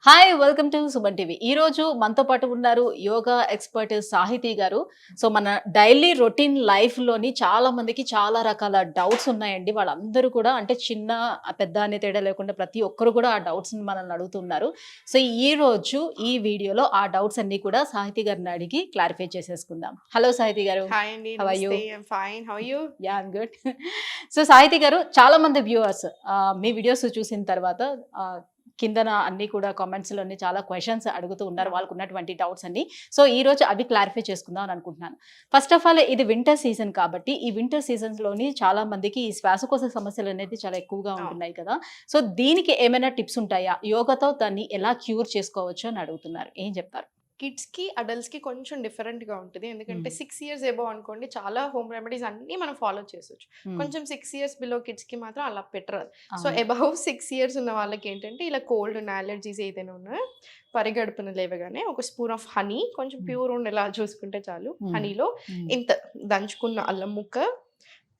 Hi welcome to Suman TV. ఈ రోజు మనతో పాటు ఉన్నారు యోగా ఎక్స్పర్ట్ సాహితీ గారు. సో మన డైలీ రొటీన్ లైఫ్ లోని చాలా మందికి చాలా రకాల డౌట్స్ ఉన్నాయండి. వాళ్ళందరూ కూడా అంటే చిన్న పెద్ద అనే తేడా లేకుండా ప్రతి ఒక్కరు కూడా ఆ డౌట్స్ మనల్ని అడుగుతున్నారు. సో ఈ రోజు ఈ వీడియోలో ఆ డౌట్స్ అన్ని కూడా సాహితీ గారిని అడిగి క్లారిఫై చేసేసుకుందాం. హలో సాహితీ గారు. హాయ్ అండి, హౌ ఆర్ యు? నమస్తే. I'm fine. How are you? Yeah I'm good. So Sahithi గారు, చాలా మంది వ్యూవర్స్ మీ వీడియోస్ చూసిన తర్వాత కిందన అన్ని కూడా కామెంట్స్లోని చాలా క్వశ్చన్స్ అడుగుతూ ఉన్నారు, వాళ్ళకు ఉన్నటువంటి డౌట్స్ అన్ని. సో ఈ రోజు అవి క్లారిఫై చేసుకుందాం అని అనుకుంటున్నాను. ఫస్ట్ ఆఫ్ ఆల్, ఇది వింటర్ సీజన్ కాబట్టి ఈ వింటర్ సీజన్స్లోని చాలా మందికి ఈ శ్వాసకోశ సమస్యలు అనేది చాలా ఎక్కువగా ఉంటున్నాయి కదా. సో దీనికి ఏమైనా టిప్స్ ఉంటాయా? యోగాతో దాన్ని ఎలా క్యూర్ చేసుకోవచ్చు అని అడుగుతున్నారు. ఏం చెప్తారు? కిడ్స్‌కి, అడల్ట్స్‌కి కొంచెం డిఫరెంట్‌గా ఉంటది. ఎందుకంటే 6 ఇయర్స్ అబోవ్ అనుకోండి, చాలా హోమ్ రెమెడీస్ అన్నీ మనం ఫాలో చేసొచ్చు. కొంచెం 6 ఇయర్స్ బిలో కిడ్స్‌కి మాత్రం అలా పెట్టరాదు. సో అబౌవ్ 6 ఇయర్స్ ఉన్న వాళ్ళకి ఏంటంటే ఇలా కోల్డ్ ఉన్న అలర్జీస్ ఏదైనా ఉన్నా పరిగడుపున లేవగానే ఒక స్పూన్ ఆఫ్ హనీ, కొంచెం ప్యూర్ ఉండేలా చూసుకుంటే చాలు. హనీలో ఇంత దంచుకున్న అల్లం ముక్క,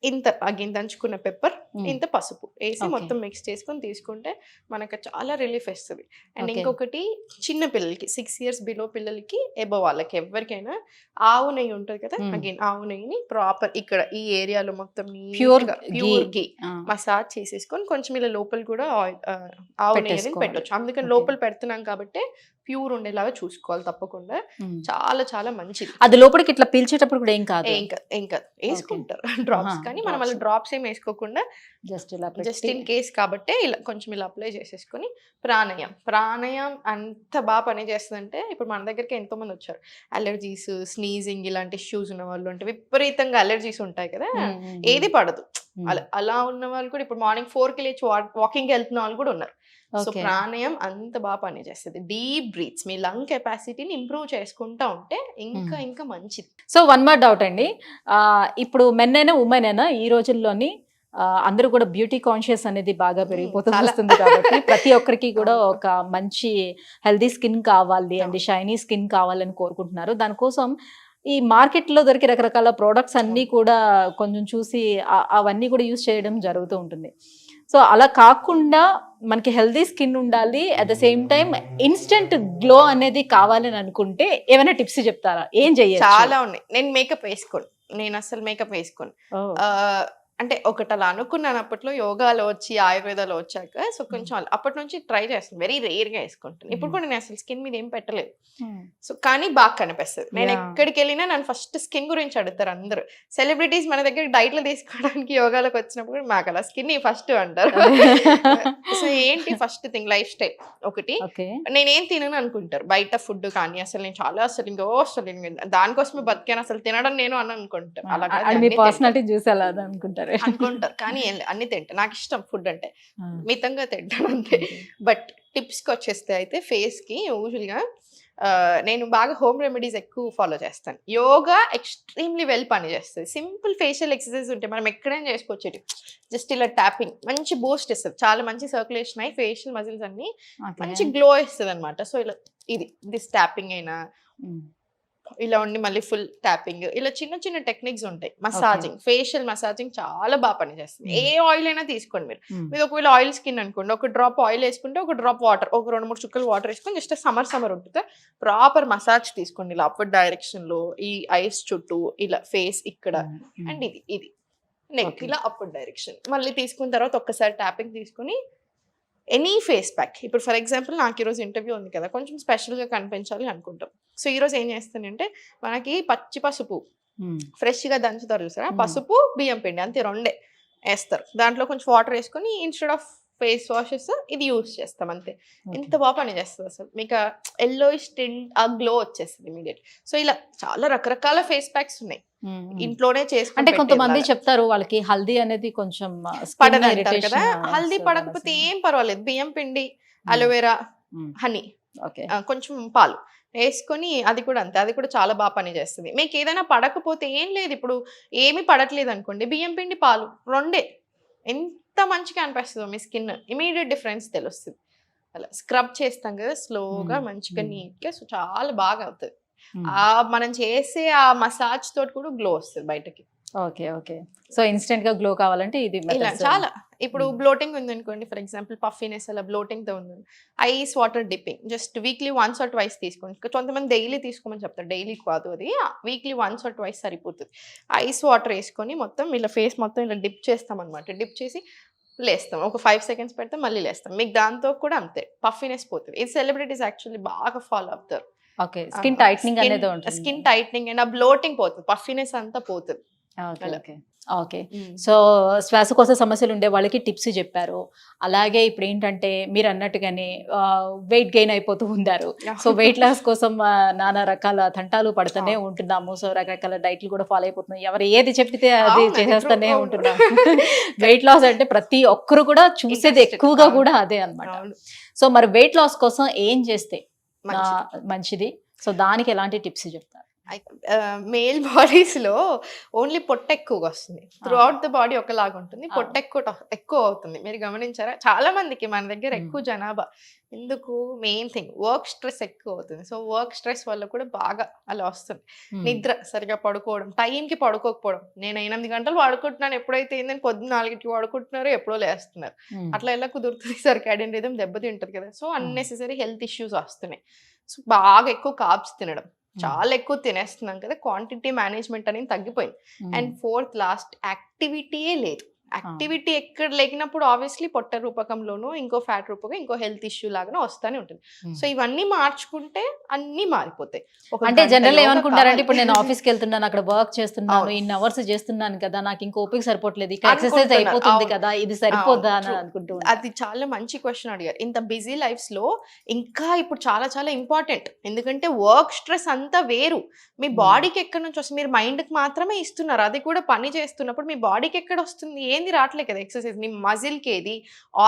ఇంత అగైన్ దంచుకున్న పెప్పర్, ఇంత పసుపు వేసి మొత్తం మిక్స్ చేసుకొని తీసుకుంటే మనకు చాలా రిలీఫ్ వస్తుంది. అండ్ ఇంకొకటి, చిన్న పిల్లలకి 6 ఇయర్స్ బిలో పిల్లలకి ఎబో వాళ్ళకి ఎవరికైనా ఆవు నెయ్యి ఉంటుంది కదా, అగైన్ ఆవు నెయ్యిని ప్రాపర్ ఇక్కడ ఈ ఏరియాలో మొత్తం ప్యూర్ ఘీ మసాజ్ చేసేసుకొని కొంచెం ఇలా లోపల కూడా ఆవు నెయ్యి అనేది పెట్టొచ్చు. అందుకని లోపల పెడుతున్నాం కాబట్టి ప్యూర్ ఉండేలాగా చూసుకోవాలి తప్పకుండా. చాలా చాలా మంచిది. అది లోపలికి ఇట్లా పీల్చేటప్పుడు కూడా ఏం కాదు, ఏం కాదు వేసుకుంటారు డ్రాప్స్, కానీ మనం అలా డ్రాప్స్ ఏం వేసుకోకుండా జస్ట్ ఇన్ కేస్ కాబట్టి ఇలా కొంచెం ఇలా అప్లై చేసేసుకొని ప్రాణాయామం అంత బాగా పని చేస్తుందంటే, ఇప్పుడు మన దగ్గరికి ఎంతో మంది వచ్చారు అలర్జీస్, స్నీజింగ్ ఇలాంటి ఇష్యూస్ ఉన్న వాళ్ళు, అంటే విపరీతంగా అలర్జీస్ ఉంటాయి కదా, ఏది పడదు అలా ఉన్న వాళ్ళు కూడా ఇప్పుడు మార్నింగ్ 4కి లేచి వాకింగ్ వెళ్తున్న వాళ్ళు కూడా ఉన్నారు. సో ప్రాణాయామం అంత బాగా పనిచేస్తుంది. డీప్ బ్రీత్స్ మీ లంగ్ కెపాసిటీని ఇంప్రూవ్ చేసుకుంటా ఉంటే ఇంకా ఇంకా మంచిది. సో వన్ మోర్ డౌట్ అండి, ఇప్పుడు మెన్ అయినా ఉమెన్ అయినా ఈ రోజుల్లోని అందరూ కూడా బ్యూటీ కాన్షియస్ అనేది బాగా పెరిగిపోతూ వస్తుంది కాబట్టి ప్రతి ఒక్కరికి కూడా ఒక మంచి హెల్దీ స్కిన్ కావాలి అండ్ షైనీ స్కిన్ కావాలని కోరుకుంటున్నారు. దానికోసం ఈ మార్కెట్లో దొరికే రకరకాల ప్రోడక్ట్స్ అన్నీ కూడా కొంచెం చూసి అవన్నీ కూడా యూజ్ చేయడం జరుగుతూ ఉంటుంది. సో అలా కాకుండా మనకి హెల్దీ స్కిన్ ఉండాలి, at the same time instant glow అనేది కావాలని అనుకుంటే ఏమైనా టిప్స్ చెప్తారా? ఏం చెయ్యాలి? చాలా ఉన్నాయి. నేను మేకప్ వేసుకోను, నేను అసలు మేకప్ వేసుకోను. అంటే ఒకటి అలా అనుకున్నాను అప్పట్లో, యోగాలో వచ్చి ఆయుర్వేదాలో వచ్చాక. సో కొంచెం అప్పటి నుంచి ట్రై చేస్తాను, వెరీ రేర్గా వేసుకుంటాను. ఇప్పుడు కూడా నేను అసలు స్కిన్ మీద ఏం పెట్టలేదు. సో కానీ బాగా కనిపిస్తుంది. నేను ఎక్కడికి వెళ్ళినా నన్ను ఫస్ట్ స్కిన్ గురించి అడుగుతారు అందరూ. సెలబ్రిటీస్ మన దగ్గర డైట్లు తీసుకోవడానికి యోగాలోకి వచ్చినప్పుడు మాకు అలా స్కిన్ ఫస్ట్ అంటారు. సో ఏంటి ఫస్ట్ థింగ్, లైఫ్ స్టైల్ ఒకటి. నేనేం తినను అనుకుంటారు బయట ఫుడ్, కానీ అసలు నేను చాలా అసలు దానికోసమే బతికాను, అసలు తినడం నేను అని అనుకుంటారు. అనుకుంటారు కానీ అన్ని తింటా, నాకు ఇష్టం ఫుడ్ అంటే, మితంగా తింటాను అంతే. బట్ టిప్స్కి వచ్చేస్తే అయితే ఫేస్కి యూజువల్గా నేను బాగా హోమ్ రెమెడీస్ ఎక్కువ ఫాలో చేస్తాను. యోగా ఎక్స్ట్రీమ్లీ వెల్ పని చేస్తుంది. సింపుల్ ఫేషియల్ ఎక్సర్సైజ్ ఉంటే మనం ఎక్కడైనా చేసుకోవచ్చు. జస్ట్ ఇలా ట్యాపింగ్ మంచి బూస్ట్ ఇస్తుంది, చాలా మంచి సర్క్యులేషన్ అయ్యి ఫేషియల్ మజిల్స్ అన్ని మంచి గ్లో ఇస్తుంది అనమాట. సో ఇలా దిస్ ట్యాపింగ్ అయినా ఇలా ఉండి మళ్ళీ ఫుల్ ట్యాపింగ్, ఇలా చిన్న చిన్న టెక్నిక్స్ ఉంటాయి. మసాజింగ్, ఫేషియల్ మసాజింగ్ చాలా బాగా పనిచేస్తుంది. ఏ ఆయిల్ అయినా తీసుకోండి మీరు ఒకవేళ ఆయిల్ స్కిన్ అనుకోండి, ఒక డ్రాప్ ఆయిల్ వేసుకుంటే ఒక డ్రాప్ వాటర్, ఒక 2-3 చుక్కలు వాటర్ వేసుకొని జస్ట్ సమ్మర్ ఉంటుంది ప్రాపర్ మసాజ్ తీసుకోండి ఇలా అప్వర్డ్ డైరెక్షన్ లో, ఈ ఐస్ చుట్టూ ఇలా ఫేస్ ఇక్కడ అండ్ ఇది నెక్ ఇలా అప్వర్డ్ డైరెక్షన్. మళ్ళీ తీసుకున్న తర్వాత ఒక్కసారి ట్యాపింగ్ తీసుకుని ఎనీ ఫేస్ ప్యాక్, ఇప్పుడు ఫర్ ఎగ్జాంపుల్ నాకు ఈరోజు ఇంటర్వ్యూ ఉంది కదా, కొంచెం స్పెషల్గా కనిపించాలి అనుకుంటాం. సో ఈరోజు ఏం చేస్తానంటే, మనకి పచ్చి పసుపు ఫ్రెష్గా దంచుతారు చూసారా, పసుపు బియ్యం పిండి అంతే రెండే వేస్తారు. దాంట్లో కొంచెం వాటర్ వేసుకొని ఇన్స్టెడ్ ఆఫ్ ఫేస్ వాషెస్ ఇది యూజ్ చేస్తాం అంతే. ఎంత బాగా పని చేస్తుంది అసలు, మీకు ఎల్లోయిష్ టింట్ ఆ గ్లో వచ్చేస్తుంది ఇమీడియట్. సో ఇలా చాలా రకరకాల ఫేస్ ప్యాక్స్ ఉన్నాయి ఇంట్లోనే చేసుకుంటే. అంటే కొంతమంది చెప్తారు వాళ్ళకి హల్దీ అనేది కొంచెం పడదంటారు కదా, హల్దీ పడకపోతే ఏం పర్వాలేదు, బియ్యం పిండి, అలోవెరా, హనీ, కొంచెం పాలు వేసుకొని అది కూడా అంతే, అది కూడా చాలా బాగా పని చేస్తుంది. మీకు ఏదైనా పడకపోతే ఏం లేదు, ఇప్పుడు ఏమి పడట్లేదు అనుకోండి, బియ్యం పిండి పాలు రెండే ఎంత మంచిగా అనిపిస్తుందో మీ స్కిన్, ఇమీడియట్ డిఫరెన్స్ తెలుస్తుంది. అలా స్క్రబ్ చేస్తాం కదా స్లోగా మంచిగా నీట్గా, సో చాలా బాగా అవుతుంది. మనం చేసే ఆ మసాజ్ తోటి కూడా గ్లో వస్తుంది బయటకి. Okay okay. సో ఇన్స్టెంట్ గా గ్లో కావాలంటే ఇది ఇలా methods. చాలా ఇప్పుడు Hmm. బ్లోటింగ్ ఉందనుకోండి, ఫర్ ఎగ్జాంపుల్ పఫీనెస్ అలా bloating తో ఉంది, ice water dipping just weekly once or twice తీసుకోండి. కొంతమంది డైలీ తీసుకోమని చెప్తారు, డైలీ కాదు అది, వీక్లీ వన్స్ ఆర్ ట్వైస్ సరిపోతుంది. ఐస్ వాటర్ వేసుకొని మొత్తం ఇలా ఫేస్ మొత్తం ఇలా డిప్ చేస్తాం అనమాట. డిప్ చేసి లేస్తాం, ఒక 5 seconds పెడితే మళ్ళీ లేస్తాం. మీకు దాంతో కూడా అంతే పఫీనెస్ పోతుంది. ఈ సెలబ్రిటీస్ యాక్చువల్లీ బాగా ఫాలో అవుతారు. ఓకే, స్కిన్ టైట్నింగ్ అనేది ఉంటుంది. స్కిన్ టైట్నింగ్ అండ్ ఆ బ్లోటింగ్ పోతుంది, పఫీనెస్ అంతా పోతుంది. ఓకే అలా. Okay okay. సో శ్వాసకోశ సమస్యలు ఉండే వాళ్ళకి టిప్స్ చెప్పారు. అలాగే ఇప్పుడు ఏంటంటే మీరు అన్నట్టుగానే వెయిట్ గెయిన్ అయిపోతూ ఉన్నారు. సో వెయిట్ లాస్ కోసం నానా రకాల తంటాలు పడుతూనే ఉంటున్నాము. సో రకరకాల డైట్లు కూడా ఫాలో అయిపోతున్నాం. ఎవరు ఏది చెప్తే అది అవును, చేసేస్తూనే అవును. ఉంటున్నాం. వెయిట్ లాస్ అంటే ప్రతి ఒక్కరు కూడా చూసేది Interested. ఎక్కువగా అవును. కూడా అదే అన్నమాట. అవును. సో మరి వెయిట్ లాస్ కోసం ఏం చేస్తే మంచిది. మంచిది? సో దానికి ఎలాంటి టిప్స్ చెప్తారు? మేల్ బాడీస్ లో ఓన్లీ పొట్ట ఎక్కువగా వస్తుంది. త్రూ అవుట్ ద బాడీ ఒకలాగా ఉంటుంది, పొట్ట ఎక్కువ అవుతుంది. మీరు గమనించారా? చాలా మందికి మన దగ్గర ఎక్కువ జనాభా ఎందుకు, మెయిన్ థింగ్ వర్క్ స్ట్రెస్ ఎక్కువ అవుతుంది. సో వర్క్ స్ట్రెస్ వల్ల కూడా బాగా అలా వస్తుంది. నిద్ర సరిగా పడుకోవడం, టైంకి పడుకోకపోవడం. నేను 8 గంటలు పడుకుంటున్నాను, ఎప్పుడైతే ఏంటంటే పొద్దున్న 4కి పడుకుంటున్నారో ఎప్పుడో లేస్తున్నారు. అట్లా ఎలా కుదురుతుంది? సర్కాడియన్ రిథం దెబ్బతింటది కదా. సో అన్నెసెసరీ హెల్త్ ఇష్యూస్ వస్తున్నాయి. సో బాగా ఎక్కువ కార్బ్స్ తినడం, చాలా ఎక్కువ తినేస్తున్నాం కదా, క్వాంటిటీ మేనేజ్మెంట్ అనేది తగ్గిపోయింది. అండ్ ఫోర్త్ లాస్ట్, యాక్టివిటీయే లేదు. యాక్టివిటీ ఎక్కడ లేకినప్పుడు ఆబ్వియస్లీ పొట్ట రూపకంలోనూ ఇంకో ఫ్యాట్ రూపకం ఇంకో హెల్త్ ఇష్యూ లాగానే వస్తానే ఉంటుంది. సో ఇవన్నీ మార్చుకుంటే అన్నీ మారిపోతాయి. అంటే జనరల్ ఏమనుకుంటారంటే ఇప్పుడు నేను ఆఫీస్కి వెళ్తున్నాను, అక్కడ వర్క్ చేస్తున్నాను, ఇన్ని అవర్స్ చేస్తున్నాను కదా, నాకు ఇంకో ఓపిక సరిపోవట్లేదు, ఇక్కడ ఎక్సర్సైజ్ అయిపోతుంది కదా, ఇది సరిపోద్దా అని అనుకుంటూ అది చాలా మంచి క్వశ్చన్ అడిగారు. ఇంత బిజీ లైఫ్స్ లో ఇంకా ఇప్పుడు చాలా చాలా ఇంపార్టెంట్. ఎందుకంటే వర్క్ స్ట్రెస్ అంతా వేరు, మీ బాడీకి ఎక్కడి నుంచి వస్తుంది? మీరు మైండ్కి మాత్రమే ఇస్తున్నారు, అది కూడా పని చేస్తున్నప్పుడు మీ బాడీకి ఎక్కడ వస్తుంది? ఏంది రావట్లేదు కదా ఎక్సర్సైజ్. మీ మజిల్కి ఏది,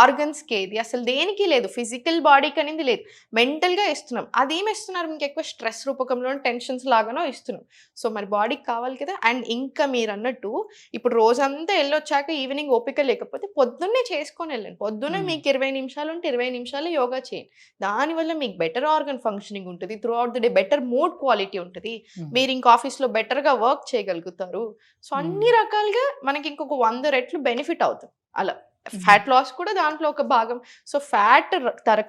ఆర్గన్స్కి ఏది, అసలు దేనికి లేదు. ఫిజికల్ బాడీకి అనేది లేదు, మెంటల్గా ఇస్తున్నాం. అదేమి ఇస్తున్నారు? మీకు ఎక్కువ స్ట్రెస్ రూపకంలో టెన్షన్స్ లాగానో ఇస్తున్నాం. సో మరి బాడీకి కావాలి కదా. అండ్ ఇంకా మీరు అన్నట్టు ఇప్పుడు రోజంతా వెళ్ళొచ్చాక ఈవినింగ్ ఓపిక లేకపోతే పొద్దున్నే చేసుకొని వెళ్ళండి. పొద్దున్నే మీకు 20 నిమిషాలు ఉంటే 20 నిమిషాలు యోగా చేయండి. దానివల్ల మీకు బెటర్ ఆర్గన్ ఫంక్షనింగ్ ఉంటుంది, through out the day better mood quality ఉంటుంది, మీరు ఇంక ఆఫీస్లో బెటర్గా వర్క్ చేయగలుగుతారు. సో అన్ని రకాలుగా మనకి ఇంకొక 100 రెట్లు బెనిఫిట్ అవుతుంది అలా. ఫ్యాట్ లాస్ కూడా దాంట్లో ఒక భాగం. సో ఫ్యాట్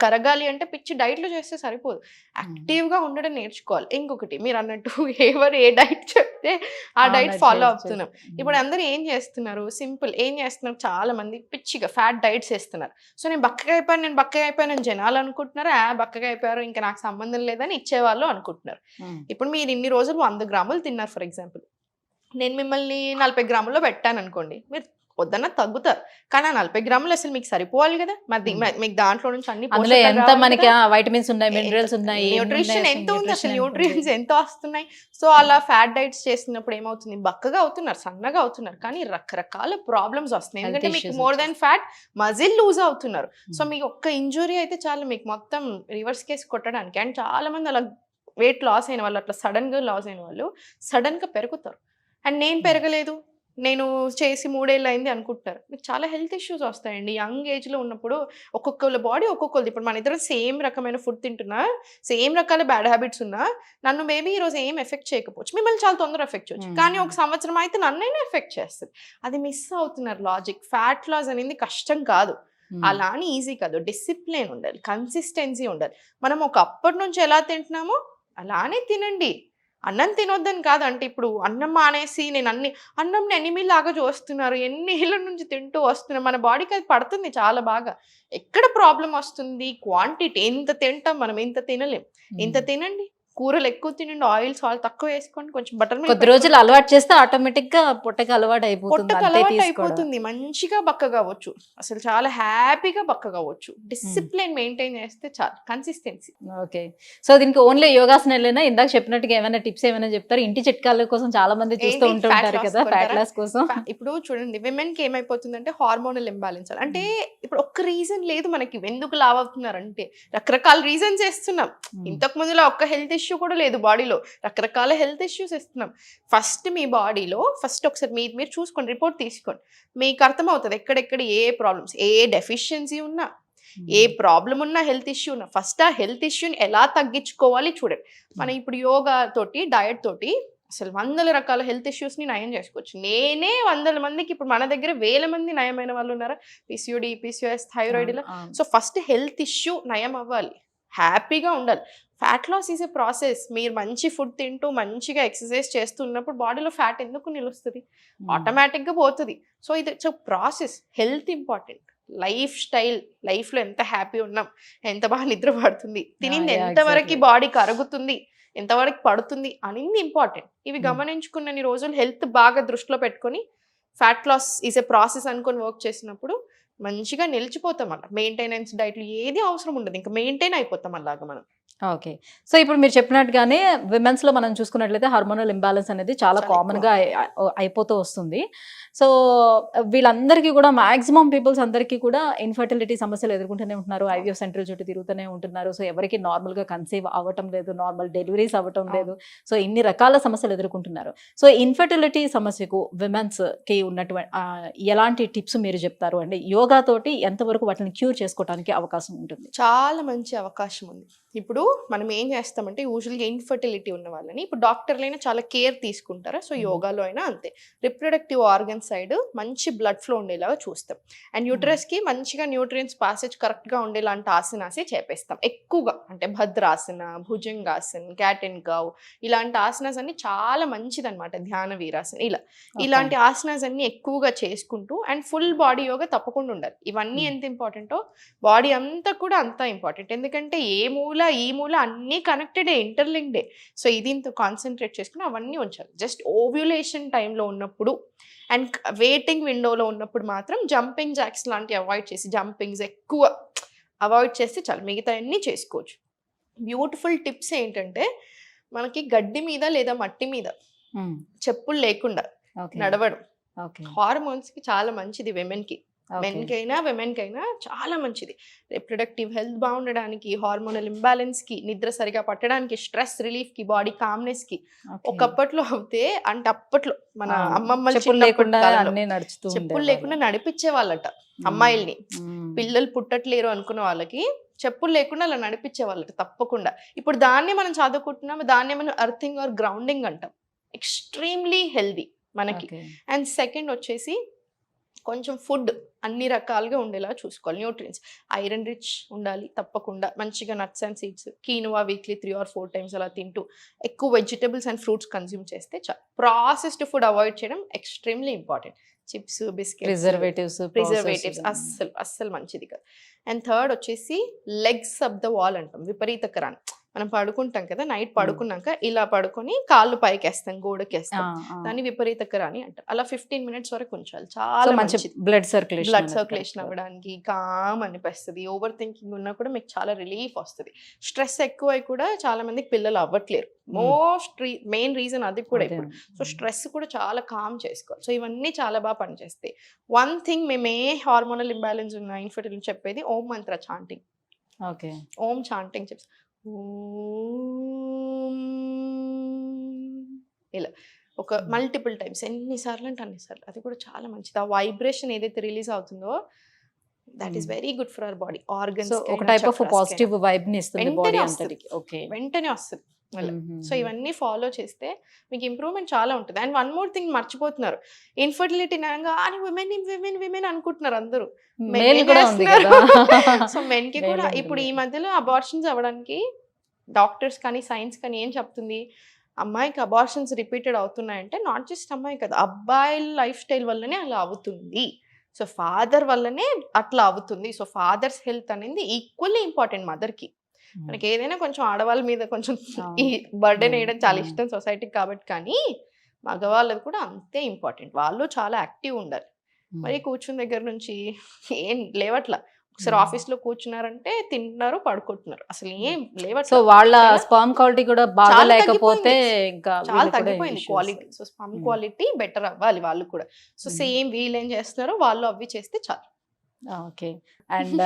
కరగాలి అంటే పిచ్చి డైట్లు చేస్తే సరిపోదు, యాక్టివ్గా ఉండడం నేర్చుకోవాలి. ఇంకొకటి మీరు అన్నట్టు ఎవరు ఏ డైట్ చెప్తే ఆ డైట్ ఫాలో అవుతున్నాం. ఇప్పుడు అందరూ ఏం చేస్తున్నారు? సింపుల్ ఏం చేస్తున్నారు? చాలా మంది పిచ్చిగా ఫ్యాట్ డైట్స్ వేస్తున్నారు. సో నేను బక్కగా అయిపోయాను జనాలు అనుకుంటున్నారు. బక్కగా అయిపోయారు ఇంకా నాకు సంబంధం లేదని ఇచ్చేవాళ్ళు అనుకుంటున్నారు. ఇప్పుడు మీరు ఇన్ని రోజులు 100 గ్రాములు తిన్నారు ఫర్ ఎగ్జాంపుల్, నేను మిమ్మల్ని 40 గ్రాముల్లో పెట్టాను అనుకోండి, మీరు వద్దన్న తగ్గుతారు. కానీ ఆ 40 గ్రాములు అసలు మీకు సరిపోవాలి కదా. మరి మీకు దాంట్లో నుంచి అన్ని ఎంత మనకి వైటమిన్స్ ఉన్నాయి, మినరల్స్ ఉన్నాయి, న్యూట్రిషన్ ఎంత ఉంది, అసలు న్యూట్రియంట్స్ ఎంత వస్తున్నాయి. సో అలా ఫ్యాట్ డైట్స్ చేసినప్పుడు ఏమవుతుంది? బక్కగా అవుతున్నారు, సన్నగా అవుతున్నారు, కానీ రకరకాల ప్రాబ్లమ్స్ వస్తున్నాయి. ఎందుకంటే మీకు more than fat muscle lose అవుతున్నారు. సో మీకు ఒక్క ఇంజురీ అయితే చాలు మీకు మొత్తం రివర్స్ కేసు కొట్టడానికి. అండ్ చాలా మంది అలా వెయిట్ లాస్ అయిన వాళ్ళు, అట్లా సడన్గా లాస్ అయిన వాళ్ళు సడన్గా పెరుగుతారు. అండ్ నేను పెరగలేదు, నేను చేసి 3 ఏళ్ళు అయింది అనుకుంటున్నారు. మీకు చాలా హెల్త్ ఇష్యూస్ వస్తాయండి యంగ్ ఏజ్లో ఉన్నప్పుడు. ఒక్కొక్కళ్ళ బాడీ ఒక్కొక్కరిది. ఇప్పుడు మన ఇద్దరం సేమ్ రకమైన ఫుడ్ తింటున్నా, సేమ్ రకాల బ్యాడ్ హ్యాబిట్స్ ఉన్నా, నన్ను మేబీ ఈరోజు ఏం ఎఫెక్ట్ చేయకపోవచ్చు, మిమ్మల్ని చాలా తొందరగా ఎఫెక్ట్ చేయొచ్చు. కానీ ఒక సంవత్సరం అయితే నన్నైనా ఎఫెక్ట్ చేస్తుంది. అది మిస్ అవుతున్నారు లాజిక్. ఫ్యాట్ లాస్ అనేది కష్టం కాదు, అలా అని ఈజీ కాదు. డిసిప్లిన్ ఉండాలి, కన్సిస్టెన్సీ ఉండాలి. మనం ఒకప్పటి నుంచి ఎలా తింటున్నామో అలానే తినండి. అన్నం తినొద్దని కాదు, అంటే ఇప్పుడు అన్నం మానేసి నేను అన్నంని ఎనిమిలాగా చూస్తున్నారు, ఎన్ని ఏళ్ళ నుంచి తింటూ వస్తున్నారు. మన బాడీకి అది పడుతుంది చాలా బాగా. ఎక్కడ ప్రాబ్లం వస్తుంది? క్వాంటిటీ. ఎంత తింటాం మనం, ఇంత తినలేం. ఇంత తినండి, కూరలు ఎక్కువ తినండి, ఆయిల్ సాల్ట్ తక్కువ వేసుకోండి, కొంచెం బటర్ మిల్క్ కొద్ది రోజులు అలవాటు చేస్తే ఆటోమేటిక్ గా పొట్టకి అలవాటు అయిపోతుంది. మంచిగా బక్కగా అవ్వచ్చు, అసలు చాలా హ్యాపీగా బక్కగా అవ్వచ్చు. డిసిప్లిన్ మెయింటైన్ చేస్తే చాలు, కన్సిస్టెన్సీ. ఓకే. సో దీనికి ఓన్లీ యోగాసనాలేనా? ఇందాక చెప్పినట్టుగా ఏమైనా టిప్స్ ఏమైనా చెప్తారు? ఇంటి చిట్కాల కోసం చాలా మంది చూస్తూ ఉంటుంటారు కదా ఫ్యాట్ లాస్ కోసం. ఇప్పుడు చూడండి, విమెన్ కి ఏమైపోతుందంటే హార్మోనల్ ఇంబ్యాలెన్స్. అంటే ఇప్పుడు ఒక్క రీజన్ లేదు మనకి ఎందుకు లావ్ అవుతున్నారు అంటే, రకరకాల రీజన్స్ వేస్తున్నాం. ఇంతకు ముందులో ఒక్క హెల్త్ ఇష్యూ కూడా లేదు బాడీలో, రకరకాల హెల్త్ ఇష్యూస్ ఇస్తున్నాం. ఫస్ట్ మీ బాడీలో ఒకసారి మీరు చూసుకోండి, రిపోర్ట్ తీసుకోండి, మీకు అర్థమవుతుంది ఎక్కడెక్కడ ఏ ప్రాబ్లమ్స్, ఏ డెఫిషియన్సీ ఉన్నా, ఏ ప్రాబ్లం ఉన్నా, హెల్త్ ఇష్యూ ఉన్నా, ఫస్ట్ ఆ హెల్త్ ఇష్యూని ఎలా తగ్గించుకోవాలి చూడండి. మనం ఇప్పుడు యోగా తోటి, డయట్ తోటి అసలు వందల రకాల హెల్త్ ఇష్యూస్ని నయం చేసుకోవచ్చు. నేనే వందల మందికి, ఇప్పుడు మన దగ్గర వేల మంది నయమైన వాళ్ళు ఉన్నారా, పిసిఓడి, పిసిఓఎస్, థైరాయిడ్ ఇలా. సో ఫస్ట్ హెల్త్ ఇష్యూ నయం అవ్వాలి, హ్యాపీగా ఉండాలి. Fat loss is a process. మీరు మంచి ఫుడ్ తింటూ మంచిగా ఎక్సర్సైజ్ చేస్తున్నప్పుడు బాడీలో ఫ్యాట్ ఎందుకు నిలుస్తుంది, ఆటోమేటిక్గా పోతుంది. సో ఇది it's process. Health important, life style, లైఫ్లో ఎంత హ్యాపీ ఉన్నాం, ఎంత బాగా నిద్ర పడుతుంది, తినింది ఎంతవరకు బాడీకి అరుగుతుంది, ఎంతవరకు పడుతుంది అనేది ఇంపార్టెంట్. ఇవి గమనించుకున్నన్ని రోజులు హెల్త్ బాగా దృష్టిలో పెట్టుకొని fat loss is a process అనుకొని వర్క్ చేసినప్పుడు మంచిగా నిలిచిపోతాం. అలా మెయింటెనెన్స్ డైట్లు ఏది అవసరం ఉండదు, ఇంకా మెయింటైన్ అయిపోతాం అలాగా మనం. ఓకే. సో ఇప్పుడు మీరు చెప్పినట్టుగానే విమెన్స్ లో మనం చూసుకున్నట్లయితే హార్మోనల్ ఇంబ్యాలెన్స్ అనేది చాలా కామన్ గా అయిపోతూ వస్తుంది. సో వీళ్ళందరికీ కూడా మాక్సిమం పీపుల్స్ అందరికీ కూడా ఇన్ఫర్టిలిటీ సమస్యలు ఎదుర్కొంటూనే ఉంటున్నారు, ఐవీఎఫ్ సెంటర్ చుట్టూ తిరుగుతూనే ఉంటున్నారు. సో ఎవరికి నార్మల్ గా కన్సీవ్ అవ్వటం లేదు, నార్మల్ డెలివరీస్ అవ్వటం లేదు. సో ఇన్ని రకాల సమస్యలు ఎదుర్కొంటున్నారు. సో ఇన్ఫర్టిలిటీ సమస్యకు విమెన్స్ కి ఉన్నటువంటి ఎలాంటి టిప్స్ మీరు చెప్తారు అండి? యోగా తోటి ఎంతవరకు వాటిని క్యూర్ చేసుకోవడానికి అవకాశం ఉంటుంది? చాలా మంచి అవకాశం ఉంది. ఇప్పుడు మనం ఏం చేస్తామంటే యూజువల్గా ఇన్ఫర్టిలిటీ ఉన్న వాళ్ళని, ఇప్పుడు డాక్టర్లైనా చాలా కేర్ తీసుకుంటారా, సో యోగాలో అయినా అంతే. రిప్రొడక్టివ్ ఆర్గన్ సైడ్ మంచి బ్లడ్ ఫ్లో ఉండేలాగా చూస్తాం. అండ్ యూట్రస్కి మంచిగా న్యూట్రియన్స్ పాసేజ్ కరెక్ట్గా ఉండేలాంటి ఆసనాసే చేపేస్తాం ఎక్కువగా. అంటే భద్రాసన, భుజంగాసన్, క్యాట్ అండ్ కౌ ఇలాంటి ఆసనాస్ అన్ని చాలా మంచిదన్నమాట. ధ్యాన వీరాసన ఇలాంటి ఆసనాస్ అన్ని ఎక్కువగా చేసుకుంటూ, అండ్ ఫుల్ బాడీ యోగా తప్పకుండా ఉండాలి. ఇవన్నీ ఎంత ఇంపార్టెంటో బాడీ అంతా కూడా అంతా ఇంపార్టెంట్. ఎందుకంటే ఏ మూల ఈ మూల అన్నీ కనెక్టెడే, ఇంటర్లింక్డే. సో ఇది ఇంత కాన్సన్ట్రేట్ చేసుకుని అవన్నీ ఉంచాలి. జస్ట్ ఓవ్యులేషన్ టైంలో ఉన్నప్పుడు అండ్ వెయిటింగ్ విండోలో ఉన్నప్పుడు మాత్రం జంపింగ్ జాక్స్ లాంటివి అవాయిడ్ చేసి, జంపింగ్స్ ఎక్కువ అవాయిడ్ చేస్తే చాలు, మిగతా అన్నీ చేసుకోవచ్చు. బ్యూటిఫుల్ టిప్స్ ఏంటంటే, మనకి గడ్డి మీద లేదా మట్టి మీద చెప్పులు లేకుండా నడవడం హార్మోన్స్కి చాలా మంచిది. విమెన్కి, మెన్కైనా విమెన్కైనా చాలా మంచిది. రిప్రొడక్టివ్ హెల్త్ బాగుండడానికి, హార్మోనల్ ఇంబ్యాలెన్స్కి, నిద్ర సరిగా పట్టడానికి, స్ట్రెస్ రిలీఫ్కి, బాడీ కామ్నెస్కి. ఒకప్పట్లో అవుతే అంటే అప్పట్లో మన అమ్మమ్మలు చెప్పులు లేకుండా నడిపించే వాళ్ళట అమ్మాయిల్ని. పిల్లలు పుట్టట్లేరు అనుకున్న వాళ్ళకి చెప్పులు లేకుండా అలా నడిపించే వాళ్ళట తప్పకుండా. ఇప్పుడు దాన్ని మనం చదువుకుంటున్నాము, దాన్ని మనం అర్థింగ్ ఆర్ గ్రౌండింగ్ అంటాం. ఎక్స్ట్రీమ్లీ హెల్దీ మనకి. అండ్ సెకండ్ వచ్చేసి కొంచెం ఫుడ్ అన్ని రకాలుగా ఉండేలా చూసుకోవాలి. న్యూట్రియన్స్, ఐరన్ రిచ్ ఉండాలి తప్పకుండా. మంచిగా nuts and seeds, కీనువా weekly 3 or 4 times అలా తింటూ, ఎక్కువ వెజిటబుల్స్ అండ్ ఫ్రూట్స్ కన్జ్యూమ్ చేస్తే చాలు. ప్రాసెస్డ్ ఫుడ్ అవాయిడ్ చేయడం extremely important. Chips, biscuits, preservatives అస్సలు మంచిది కాదు. అండ్ థర్డ్ వచ్చేసి లెగ్స్ అప్ ద వాల్ అంటాం, విపరీతకరాన్ని. మనం పడుకుంటాం కదా, నైట్ పడుకున్నాక ఇలా పడుకొని కాళ్ళు పైకి వేస్తాం, గోడకి వేస్తాం, దాన్ని విపరీతకరాని అంటారు. అలా 15 minutes వరకు ఉంచాలి. చాలా మంచిది బ్లడ్ సర్క్యులేషన్ అవ్వడానికి, కామ్ అనిపిస్తుంది. ఓవర్ థింకింగ్ ఉన్నా కూడా మీకు చాలా రిలీఫ్ వస్తుంది. స్ట్రెస్ ఎక్కువై కూడా చాలా మందికి పిల్లలు అవ్వట్లేరు. మెయిన్ రీజన్ అది కూడా ఇప్పుడు. సో స్ట్రెస్ కూడా చాలా కామ్ చేసుకోవాలి. సో ఇవన్నీ చాలా బాగా పనిచేస్తాయి. వన్ థింగ్ మేము ఏ హార్మోనల్ ఇంబ్యాలెన్స్ ఉన్న ఇన్ఫర్టిలిటీ చెప్పేది ఓం మంత్ర చాంటింగ్. ఓం చాంటింగ్ చెప్పి ఇలా ఒక మల్టిపుల్ టైమ్స్, ఎన్నిసార్లు అంటే అన్నిసార్లు. అది కూడా చాలా మంచిది. ఆ వైబ్రేషన్ ఏదైతే రిలీజ్ అవుతుందో that is very good for our body organs. ఒక టైప్ ఆఫ్ పాజిటివ్ వైబ్ ని ఇస్తుంది బాడీ అంతటికి. వెంటనే వస్తుంది. సో ఇవన్నీ ఫాలో చేస్తే మీకు ఇంప్రూవ్మెంట్ చాలా ఉంటుంది. అండ్ వన్ మోర్ థింగ్ మర్చిపోతున్నారు, ఇన్ఫర్టిలిటీ అనగా అని విమెన్ అనుకుంటున్నారు అందరూ. సో మెన్ కి కూడా ఇప్పుడు ఈ మధ్యలో అబార్షన్స్ అవ్వడానికి డాక్టర్స్ కానీ సైన్స్ కానీ ఏం చెప్తుంది, అమ్మాయికి అబార్షన్స్ రిపీటెడ్ అవుతున్నాయంటే నాట్ జస్ట్ అమ్మాయి కదా, అబ్బాయిల లైఫ్ స్టైల్ వల్లనే అలా అవుతుంది. సో ఫాదర్ వల్లనే అట్లా అవుతుంది. సో ఫాదర్స్ హెల్త్ అనేది ఈక్వల్లీ ఇంపార్టెంట్ మదర్కి. మనకి ఏదైనా కొంచెం ఆడవాళ్ళ మీద కొంచెం ఈ బర్డెన్ వేయడం చాలా ఇష్టం సొసైటీకి కాబట్టి, కానీ మగవాళ్ళది కూడా అంతే ఇంపార్టెంట్. వాళ్ళు చాలా యాక్టివ్ ఉండాలి. మరి కూర్చున్న దగ్గర నుంచి ఏం లేవట్లా. ఒకసారి ఆఫీస్ లో కూర్చున్నారంటే తింటున్నారు, పడుకుంటున్నారు, అసలు ఏం లేవట్లా. సో వాళ్ళ స్పర్మ్ క్వాలిటీ కూడా బాగా లేకపోతే ఇంకా చాలా తగ్గిపోయింది quality. So sperm quality better అవ్వాలి వాళ్ళు కూడా. సో సేమ్ వీళ్ళు ఏం చేస్తున్నారో వాళ్ళు అవి చేస్తే చాలు. Okay. And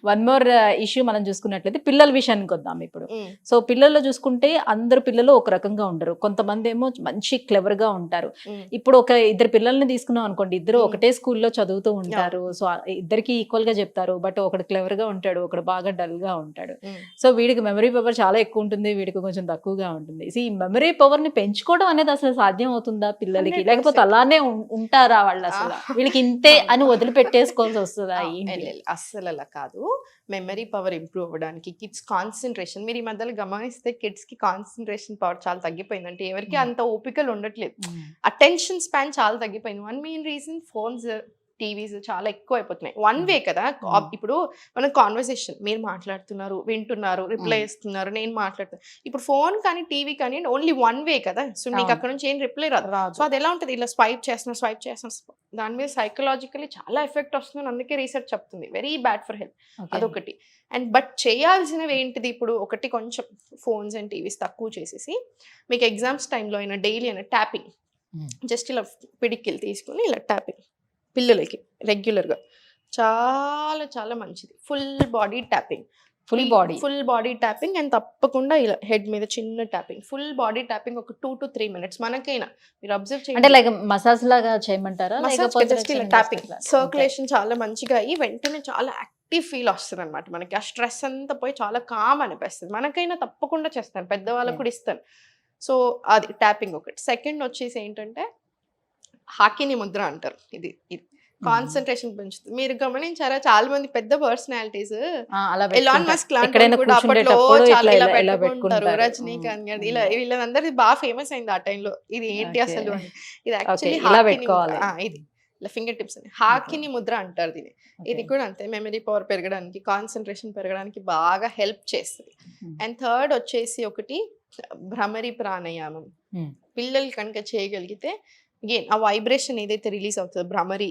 one more issue మనం చూసుకున్నట్లయితే పిల్లల విషయానికి వద్దాం ఇప్పుడు. సో పిల్లల్లో చూసుకుంటే అందరు పిల్లలు ఒక రకంగా ఉండరు, కొంతమంది ఏమో మంచి క్లెవర్ గా ఉంటారు. ఇప్పుడు ఒక ఇద్దరు పిల్లల్ని తీసుకున్నాం అనుకోండి, ఇద్దరు ఒకటే స్కూల్లో చదువుతూ ఉంటారు, సో ఇద్దరికి ఈక్వల్ గా చెప్తారు, బట్ ఒకడు క్లెవర్ గా ఉంటాడు, ఒకడు బాగా డల్ గా ఉంటాడు. సో వీడికి మెమరీ పవర్ చాలా ఎక్కువ ఉంటుంది, వీడికి కొంచెం తక్కువగా ఉంటుంది. ఈ మెమరీ పవర్ ని పెంచుకోవడం అనేది అసలు సాధ్యం అవుతుందా పిల్లలకి, లేకపోతే అలానే ఉంటారా వాళ్ళు, అసలు వీళ్ళకి ఇంతే అని వదిలిపెట్టేసుకోవాల్సి వస్తుందా ఏంటి? అస్సలు అలా కాదు. మెమరీ పవర్ ఇంప్రూవ్ అవ్వడానికి, కిడ్స్ కాన్సన్ట్రేషన్, మీరు ఈ మధ్యలో గమనిస్తే కిడ్స్ కి కాన్సన్ట్రేషన్ పవర్ చాలా తగ్గిపోయింది. అంటే ఎవరికి అంత ఓపికలు ఉండట్లేదు, అటెన్షన్ స్పాన్ చాలా తగ్గిపోయింది. One main reason phones, TVs చాలా ఎక్కువ అయిపోతున్నాయి. వన్ వే కదా. ఇప్పుడు మన కాన్వర్సేషన్, మీరు మాట్లాడుతున్నారు, వింటున్నారు, రిప్లై ఇస్తున్నారు, నేను మాట్లాడుతున్నాను. ఇప్పుడు ఫోన్ కానీ టీవీ కానీ ఓన్లీ వన్ వే కదా. సో మీకు అక్కడ నుంచి ఏం రిప్లై రాదు. సో అది ఎలా ఉంటుంది, ఇలా స్వైప్ చేస్తున్నారు, దాని మీద సైకలాజికలీ చాలా ఎఫెక్ట్ వస్తుంది. అందుకే రీసెర్చ్ చెప్తుంది వెరీ బ్యాడ్ ఫర్ హెల్త్. అదొకటి. అండ్ బట్ చేయాల్సినవి ఏంటిది, ఇప్పుడు ఒకటి కొంచెం ఫోన్స్ అండ్ టీవీస్ తక్కువ చేసేసి, మీకు ఎగ్జామ్స్ టైంలో అయినా డైలీ అయినా ట్యాపింగ్, జస్ట్ ఇలా పిడికిలు తీసుకుని ఇలా ట్యాపింగ్ పిల్లలకి రెగ్యులర్గా చాలా చాలా మంచిది. Full body tapping, full body tapping and తప్పకుండా ఇలా హెడ్ మీద చిన్న ట్యాపింగ్, ఫుల్ బాడీ ట్యాపింగ్ ఒక 2 to 3 minutes. మనకైనా మీరు అబ్జర్వ్ చేయండి, అంటే లైక్ మసాజ్ లాగా చేయమంటారా, జస్ట్ ఇలా ట్యాపింగ్, సర్క్యులేషన్ చాలా మంచిగా అయ్యి వెంటనే చాలా యాక్టివ్ ఫీల్ వస్తుంది అనమాట. మనకి ఆ స్ట్రెస్ అంతా పోయి చాలా కామ్ అనిపిస్తుంది. మనకైనా తప్పకుండా చేస్తాను, పెద్దవాళ్ళకు కూడా ఇస్తాను. సో అది ట్యాపింగ్ ఒకటి. సెకండ్ వచ్చేసి ఏంటంటే హాకిని ముద్ర అంటారు. ఇది కాన్సన్ట్రేషన్ పెంచుతుంది. మీరు గమనించారా, చాలా మంది పెద్ద పర్సనాలిటీస్ ఎలాన్ మస్క్ లాంటి కూడా అప్పట్లో చాలా ఇలా పెట్టుకుంటారు, రజనీకాంత్ గారు, ఇలా వీళ్ళందరిది బాగా ఫేమస్ అయింది ఆ టైంలో. ఇది ఏంటి అసలు అని, ఇది యాక్చువల్లీ ఇది ఇలా ఫింగర్ టిప్స్ అని హాకిని ముద్ర అంటారు దీన్ని. ఇది కూడా అంతే, మెమరీ పవర్ పెరగడానికి, కాన్సన్ట్రేషన్ పెరగడానికి బాగా హెల్ప్ చేస్తుంది. అండ్ థర్డ్ వచ్చేసి ఒకటి భ్రమరి ప్రాణాయామం. పిల్లలు కనుక చేయగలిగితే అగైన్ ఆ వైబ్రేషన్ ఏదైతే రిలీజ్ అవుతుందో భ్రమరి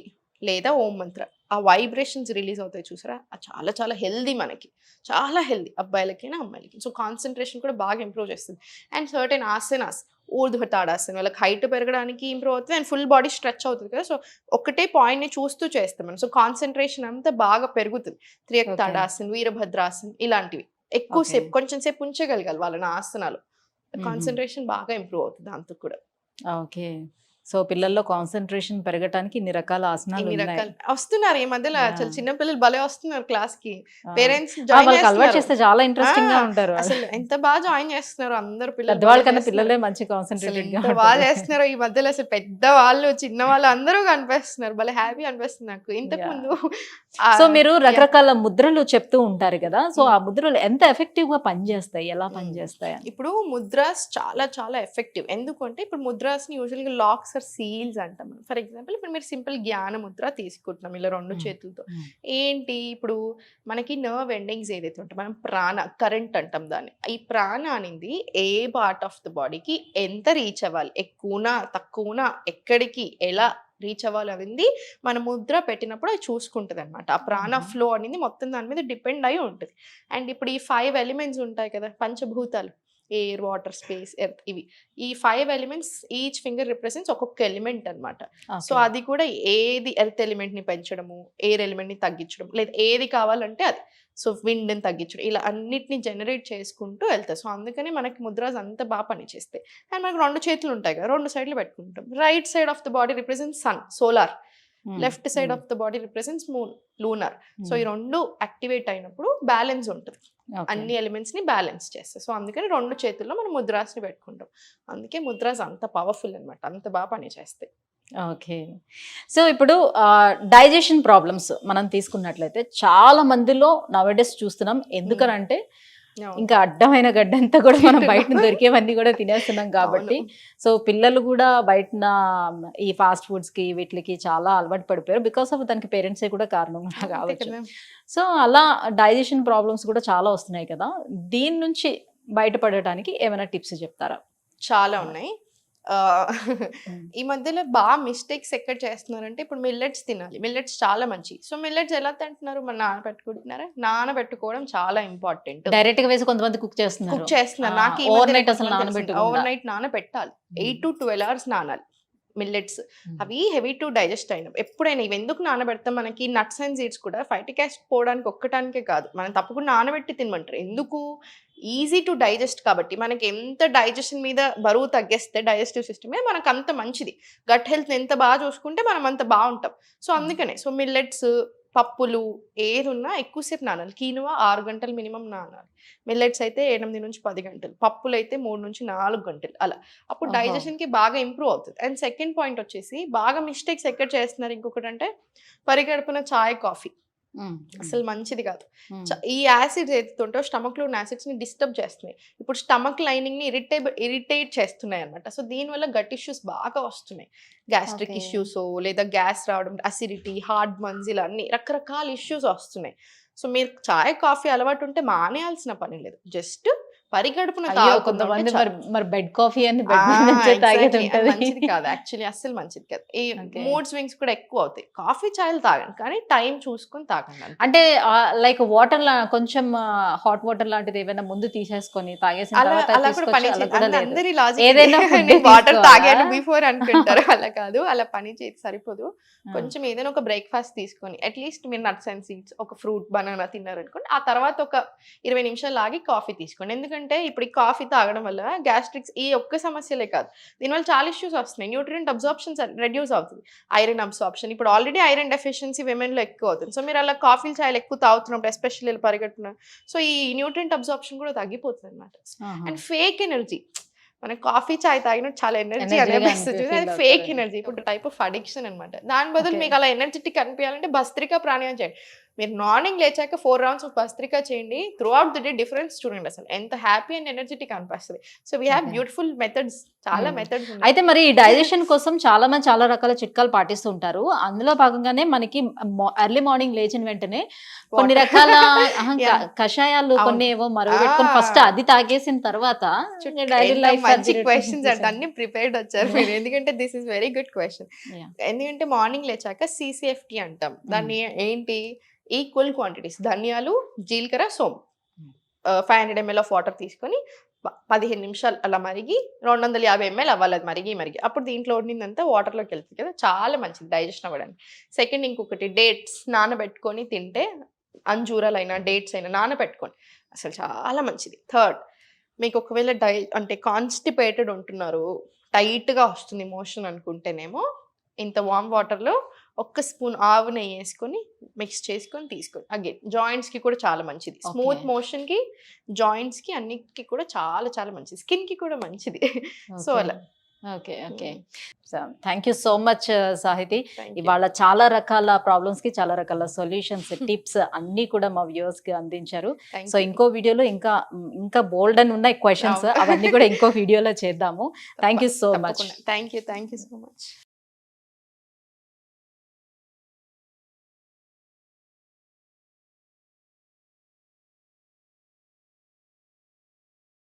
లేదా ఓం మంత్ర, ఆ వైబ్రేషన్స్ రిలీజ్ అవుతాయి చూసారా, అది చాలా చాలా హెల్దీ, మనకి చాలా హెల్దీ, అబ్బాయిలకైనా అమ్మాయిలకి. సో కాన్సన్ట్రేషన్ కూడా బాగా ఇంప్రూవ్ చేస్తుంది. అండ్ సర్టెన్ ఆసనాస్, ఊర్ధ్వతాడాసన, వాళ్ళకి హైట్ పెరగడానికి ఇంప్రూవ్ అవుతుంది అండ్ ఫుల్ బాడీ స్ట్రెచ్ అవుతుంది కదా. సో ఒకటే పాయింట్ని చూస్తూ చేస్తాం మనం, సో కాన్సన్ట్రేషన్ అంతా బాగా పెరుగుతుంది. త్రియక్తాడాసన్, వీరభద్రాసన్ ఇలాంటివి ఎక్కువసేపు కొంచెం సేపు ఉంచగలగాలి వాళ్ళని ఆసనాలు. కాన్సన్ట్రేషన్ బాగా ఇంప్రూవ్ అవుతుంది దాంతో కూడా. ఓకే. సో పిల్లల్లో కాన్సన్ట్రేషన్ పెరగడానికి ఇన్ని రకాల ఆసనాలు వస్తున్నారు ఈ మధ్యలో. అసలు చిన్న పిల్లలు భలే వస్తున్నారు క్లాస్ కి. పేరెంట్స్ అలవాటు చేస్తే చాలా ఇంట్రెస్టింగ్ గా ఉంటారు. అసలు ఎంత బాగా జాయిన్ చేస్తున్నారు అందరు పిల్లలు. పెద్దవాళ్ళ కన్నా పిల్లలే మంచి కాన్సన్ట్రేటెడ్ గా బాగా చేస్తున్నారు ఈ మధ్యలో. అసలు పెద్ద వాళ్ళు చిన్న వాళ్ళు అందరూ కనిపిస్తున్నారు. భలే హ్యాపీ అనిపిస్తుంది నాకు. ఇంతకు ముందు సో మీరు రకరకాల ముద్రలు చెప్తూ ఉంటారు కదా, సో ఆ ముద్రలు ఎంత ఎఫెక్టివ్ గా పనిచేస్తాయి, ఎలా పనిచేస్తాయి? ఇప్పుడు ముద్రాస్ చాలా చాలా ఎఫెక్టివ్. ఎందుకంటే ఇప్పుడు ముద్రాస్ ని యూజువల్ గా లాక్స్ ఆర్ సీల్స్ అంటాం. ఫర్ ఎగ్జాంపుల్ ఇప్పుడు మీరు సింపుల్ జ్ఞాన ముద్ర తీసుకుంటున్నాం ఇలా 2 చేతులతో. ఏంటి, ఇప్పుడు మనకి నర్వ్ ఎండింగ్స్ ఏదైతే ఉంటాయి, మనం ప్రాణ కరెంట్ అంటాం దాన్ని. ఈ ప్రాణ అనేది ఏ పార్ట్ ఆఫ్ ద బాడీకి ఎంత రీచ్ అవ్వాలి, ఎక్కువనా తక్కువనా, ఎక్కడికి ఎలా రీచ్ అవ్వాలి అనేది మన ముద్ర పెట్టినప్పుడు అది చూసుకుంటుంది అనమాట. ఆ ప్రాణ ఫ్లో అనేది మొత్తం దాని మీద డిపెండ్ అయి ఉంటుంది. అండ్ ఇప్పుడు ఈ 5 ఎలిమెంట్స్ ఉంటాయి కదా, పంచభూతాలు, ఎయిర్, వాటర్, స్పేస్, ఎర్త్, ఇవి ఈ 5 ఎలిమెంట్స్ ఈచ్ ఫింగర్ రిప్రజెంట్స్ ఒక్కొక్క ఎలిమెంట్ అనమాట. సో అది కూడా ఏది ఎర్త్ ఎలిమెంట్ ని పెంచడము, ఎయిర్ ఎలిమెంట్ ని తగ్గించడం, లేదా ఏది కావాలంటే అది, సో విండ్ ని తగ్గించడం, ఇలా అన్నిటిని జనరేట్ చేసుకుంటూ వెళ్తాయి. సో అందుకని మనకి ముద్రాస్ అంతా బాగా పనిచేస్తాయి. అండ్ మనకు 2 చేతులు ఉంటాయి కదా, 2 సైడ్లు పెట్టుకుంటాం. Right side of the body represents sun, solar. Left side of the body represents moon, lunar. So ఈ 2 యాక్టివేట్ అయినప్పుడు బ్యాలెన్స్ ఉంటుంది, అన్ని ఎలిమెంట్స్ ని బ్యాలెన్స్ చేస్తాయి. సో అందుకని 2 చేతుల్లో మనం ముద్రాస్ ని పెట్టుకుంటాం. అందుకే ముద్రాస్ అంత పవర్ఫుల్ అనమాట, అంత బాగా పని చేస్తాయి. ఓకే. సో ఇప్పుడు డైజెషన్ ప్రాబ్లమ్స్ మనం తీసుకున్నట్లయితే చాలా మందిలో నవడేస్ చూస్తున్నాం. ఎందుకనంటే ఇంకా అడ్డమైన గడ్డంతా కూడా మనం బయట దొరికేవన్నీ కూడా తినేస్తున్నాం కాబట్టి. సో పిల్లలు కూడా బయట ఈ ఫాస్ట్ ఫుడ్స్ కి వీటికి చాలా అలవాటు పడిపోయారు. బికాస్ ఆఫ్ దానికి పేరెంట్సే కూడా కారణం కావచ్చు. సో అలా డైజెషన్ ప్రాబ్లమ్స్ కూడా చాలా వస్తున్నాయి కదా, దీని నుంచి బయటపడటానికి ఏమైనా టిప్స్ చెప్తారా? చాలా ఉన్నాయి. ఈ మధ్యలో బాగా మిస్టేక్స్ ఎక్కడ చేస్తున్నారంటే, ఇప్పుడు మిల్లెట్స్ తినాలి, మిల్లెట్స్ చాలా మంచి. సో మిల్లెట్స్ ఎలా తింటున్నారు, మన నానబెట్టుకుంటున్నారా? నానబెట్టుకోవడం చాలా ఇంపార్టెంట్. డైరెక్ట్ గా వేసి కొంతమంది కుక్ చేస్తున్నారు. నాకు ఓవర్ నైట్ నానబెట్టాలి. 8 to 12 hours నానాలి. మిల్లెట్స్ అవి హెవీ టు డైజెస్ట్ అయిన ఎప్పుడైనా ఇవి ఎందుకు నానబెడతాం మనకి నట్స్ అండ్ సీడ్స్ కూడా ఫైటిక్ యాసిడ్ పోవడానికి ఒక్కటానికే కాదు మనం తప్పకుండా నానబెట్టి తినమంటారు ఎందుకు ఈజీ టు డైజెస్ట్ కాబట్టి మనకి ఎంత డైజెషన్ మీద బరువు తగ్గేస్తే డైజెస్టివ్ సిస్టమే మనకు అంత మంచిది గట్ హెల్త్ ఎంత బాగా చూసుకుంటే మనం అంత బాగుంటాం సో అందుకనే సో మిల్లెట్స్ పప్పులు ఏదున్నా ఎక్కువసేపు నానాలి కీనువా 6 గంటలు మినిమం నానాలి మిల్లెట్స్ అయితే 8 నుంచి 10 గంటలు పప్పులు అయితే 3 నుంచి 4 గంటలు అలా అప్పుడు డైజెషన్కి బాగా ఇంప్రూవ్ అవుతుంది అండ్ సెకండ్ పాయింట్ వచ్చేసి బాగా మిస్టేక్స్ ఎక్కడ చేస్తున్నారు ఇంకొకటి అంటే పరిగడుపున చాయ్ కాఫీ అసలు మంచిది కాదు ఈ యాసిడ్స్ ఏదైతే ఉంటాయో స్టమక్ లో యాసిడ్స్ ని డిస్టర్బ్ చేస్తున్నాయి ఇప్పుడు స్టమక్ లైనింగ్ ని ఇరిటేట్ చేస్తున్నాయి అనమాట సో దీనివల్ల గట్ ఇష్యూస్ బాగా వస్తున్నాయి గ్యాస్ట్రిక్ ఇష్యూస్ లేదా గ్యాస్ రావడం అసిడిటీ హార్ట్ బర్న్స్ ఇలా అన్ని రకరకాల ఇష్యూస్ వస్తున్నాయి సో మీరు చాయ్ కాఫీ అలవాటు ఉంటే మానేయాల్సిన పని లేదు జస్ట్ పరిగడుపున కొంతమంది మరి బెడ్ కాఫీ అని మంచిది కాదు యాక్చువల్లీ అస్సలు మంచిది కాదు ఈ మూడ్ స్వింగ్స్ కూడా ఎక్కువ అవుతాయి కాఫీ చాయలు తాగండి కానీ టైం చూసుకొని తాగండి అంటే లైక్ వాటర్ కొంచెం హాట్ వాటర్ లాంటిది ఏమైనా ముందు తీసేసుకొని తాగేసిన అలా కూడా పని అందరి లాజిక్ వాటర్ తాగాను బిఫోర్ అనుకుంటారు అలా కాదు అలా పని చేసి సరిపోదు కొంచెం ఏదైనా ఒక బ్రేక్ఫాస్ట్ తీసుకొని అట్లీస్ట్ మీరు నట్స్ అండ్ సీడ్స్ ఒక ఫ్రూట్ బనానా తిన్నారనుకోండి ఆ తర్వాత ఒక 20 నిమిషాలు ఆగి కాఫీ తీసుకోండి ఎందుకంటే ఇప్పుడు ఈ కాఫీ తాగడం వల్ల గ్యాస్ట్రిక్స్ ఈ ఒక్క సమస్యలే కాదు దీనివల్ల చాలా ఇష్యూస్ వస్తున్నాయి న్యూట్రియంట్ అబ్జార్ప్షన్ రెడ్యూస్ అవుతుంది ఐరన్ అబ్జార్ప్షన్ ఇప్పుడు ఆల్రెడీ ఐరన్ డెఫిషియన్సీ విమెన్లో ఎక్కువ అవుతుంది సో మీరు అలా కాఫీలు చాయలు ఎక్కువ తాగుతున్నప్పుడు ఎస్పెషల్లీ పరిగెట్టున సో ఈ న్యూట్రియంట్ అబ్జార్ప్షన్ కూడా తగ్గిపోతుంది అనమాట అండ్ ఫేక్ ఎనర్జీ మన కాఫీ చాయ్ తాగినట్టు చాలా ఎనర్జీ అనిపిస్తుంది అది ఫేక్ ఎనర్జీ ఇప్పుడు టైప్ ఆఫ్ అడిక్షన్ అనమాట దాని బదులు మీకు అలా ఎనర్జెటిక్ అనిపించాలంటే భస్త్రికా ప్రాణాయామం చేయండి మీరు మార్నింగ్ లేచాక 4 రౌండ్స్ ఆఫ్ భస్త్రికా చేయండి through out the day difference చూడండి అసలు ఎంత హ్యాపీ అండ్ ఎనర్జెటిక్ అనిపిస్తుంది so we have beautiful methods చాలా మెథడ్స్ అయితే మరి డైజెషన్ కోసం చాలా మంది చాలా రకాల చిట్కాలు పాటిస్తూ ఉంటారు అందులో భాగంగానే మనకి ఎర్లీ మార్నింగ్ లేచిన వెంటనే కొన్ని రకాల కషాయాలు కొన్ని ఏవో మరుగుపెట్టుకొని ఫస్ట్ అది తాగేసిన తర్వాత మంచి క్వశ్చన్స్ అంటే అన్ని ప్రిపేర్డ్ వచ్చారు మీరు ఎందుకంటే this is very good question ఎందుకంటే మార్నింగ్ లేచాక CCFT అంటాం దాన్ని ఏంటి ఈక్వల్ క్వాంటిటీస్ ధనియాలు జీలకర్ర సోంపు 500 ml ఆఫ్ వాటర్ తీసుకొని 15 నిమిషాలు అలా మరిగి 250 ml అవ్వాలి అది మరిగి అప్పుడు దీంట్లో ఉండిందంతా వాటర్లోకి వెళ్తుంది కదా చాలా మంచిది డైజెషన్ అవ్వడానికి సెకండ్ ఇంకొకటి డేట్స్ నానబెట్టుకొని తింటే అంజూరాలైనా డేట్స్ అయినా నానబెట్టుకొని అసలు చాలా మంచిది థర్డ్ మీకు ఒకవేళ అంటే కాన్స్టిపేటెడ్ ఉంటున్నారు టైట్గా వస్తుంది మోషన్ అనుకుంటేనేమో ఇంత వామ్ వాటర్లో 1 స్పూన్ ఆవు నెయ్యి వేసుకొని మిక్స్ చేసుకొని తీసుకోండి అగైన్ జాయింట్స్కి కూడా చాలా మంచిది స్మూత్ మోషన్కి జాయింట్స్కి అన్నిటికీ కూడా చాలా చాలా మంచిది స్కిన్కి కూడా మంచిది సో అలా okay thank you so much Sahithi ఇవాళ చాలా రకాల ప్రాబ్లమ్స్ కి చాలా రకాల సొల్యూషన్స్ టిప్స్ అన్ని కూడా మా వ్యూవర్స్ కి అందించారు సో ఇంకో వీడియోలో ఇంకా బోల్డ్ అని ఉన్నాయి క్వశ్చన్స్ అవన్నీ కూడా ఇంకో వీడియోలో చేద్దాము thank you so much thank you so much